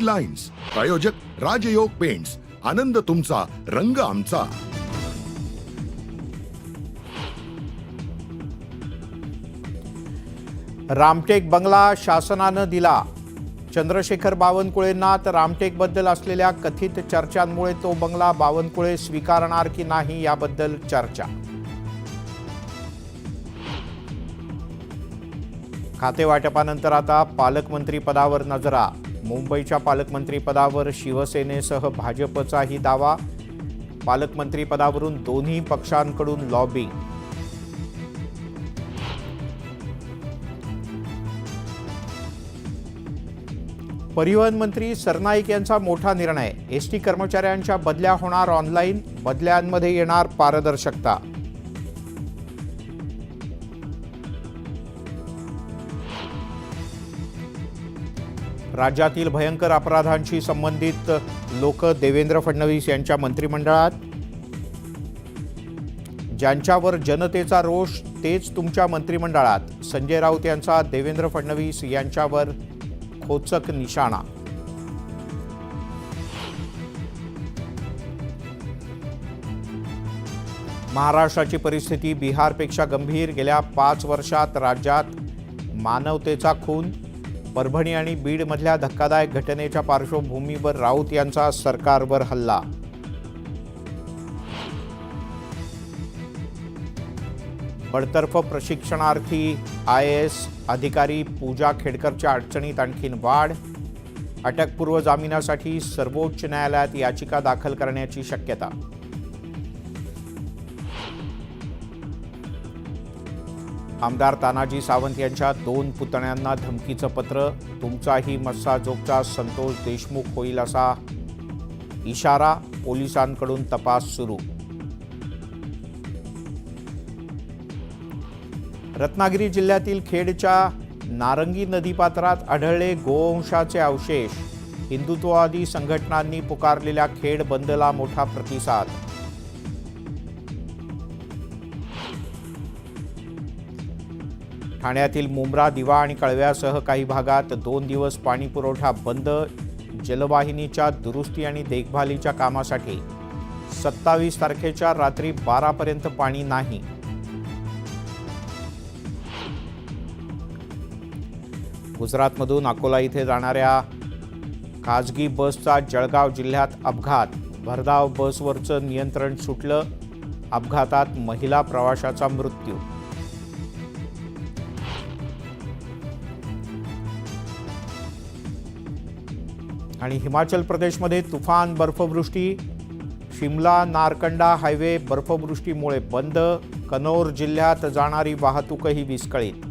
City lines, प्रायोजक राजयोग paints, आनंद तुमचा, रंग आमचा. रामटेक बंगला शासनानं दिला. चंद्रशेखर बावनकुळेंना तर रामटेकबद्दल असलेल्या कथित चर्चांमुळे तो बंगला बावनकुळे स्वीकारणार की नाही याबद्दल चर्चा. खातेवाटपानंतर आता पालकमंत्री पदावर नजरा. मुंबईच्या पालकमंत्री पदावर शिवसेनेसह भाजपचाही दावा. पालकमंत्री पदावरून दोन्ही पक्षांकडून लॉबी. परिवहन मंत्री सरनाईक यांचा मोठा निर्णय. एसटी कर्मचाऱ्यांच्या बदल्या होणार ऑनलाईन. बदल्यांमध्ये येणार पारदर्शकता. राज्यातील भयंकर अपराधांशी संबंधित लोक देवेंद्र फडणवीस यांच्या मंत्रिमंडळात. ज्यांच्यावर जनतेचा रोष तेच तुमच्या मंत्रिमंडळात. संजय राऊत यांचा देवेंद्र फडणवीस यांच्यावर खोचक निशाणा. महाराष्ट्राची परिस्थिती बिहारपेक्षा गंभीर. गेल्या 5 वर्षात राज्यात मानवतेचा खून. परभणी आणि बीडमधल्या धक्कादायक घटनेच्या पार्श्वभूमीवर राऊत यांचा सरकारवर हल्ला. बडतर्फ प्रशिक्षणार्थी IAS अधिकारी पूजा खेडकरच्या अडचणीत आणखीन वाढ. अटकपूर्व जामिनासाठी सर्वोच्च न्यायालयात याचिका दाखल करण्याची शक्यता. आमदार तानाजी सावंत यांच्या 2 पुतण्यांना धमकीचं पत्र. तुमचाही मस्साजोगचा संतोष देशमुख होईल असा इशारा. पोलिसांकडून तपास सुरू. रत्नागिरी जिल्ह्यातील खेडच्या नारंगी नदीपात्रात आढळले गोवंशाचे अवशेष. हिंदुत्ववादी संघटनांनी पुकारलेल्या खेड बंदला मोठा प्रतिसाद. ठाण्यातील मुंब्रा, दिवा आणि कळव्यासह काही भागात 2 दिवस पाणी पुरवठा बंद. जलवाहिनीच्या दुरुस्ती आणि देखभालीच्या कामासाठी 27 तारखेच्या रात्री 12 पर्यंत पाणी नाही. गुजरातमधून अकोला इथे जाणाऱ्या खासगी बसचा जळगाव जिल्ह्यात अपघात. भरधाव बसवरचं नियंत्रण सुटलं. अपघातात महिला प्रवाशाचा मृत्यू. आणि हिमाचल प्रदेशमध्ये तुफान बर्फवृष्टी. शिमला नारकंडा हायवे बर्फवृष्टीमुळे बंद. कनौर जिल्ह्यात जाणारी वाहतूकही विस्कळीत.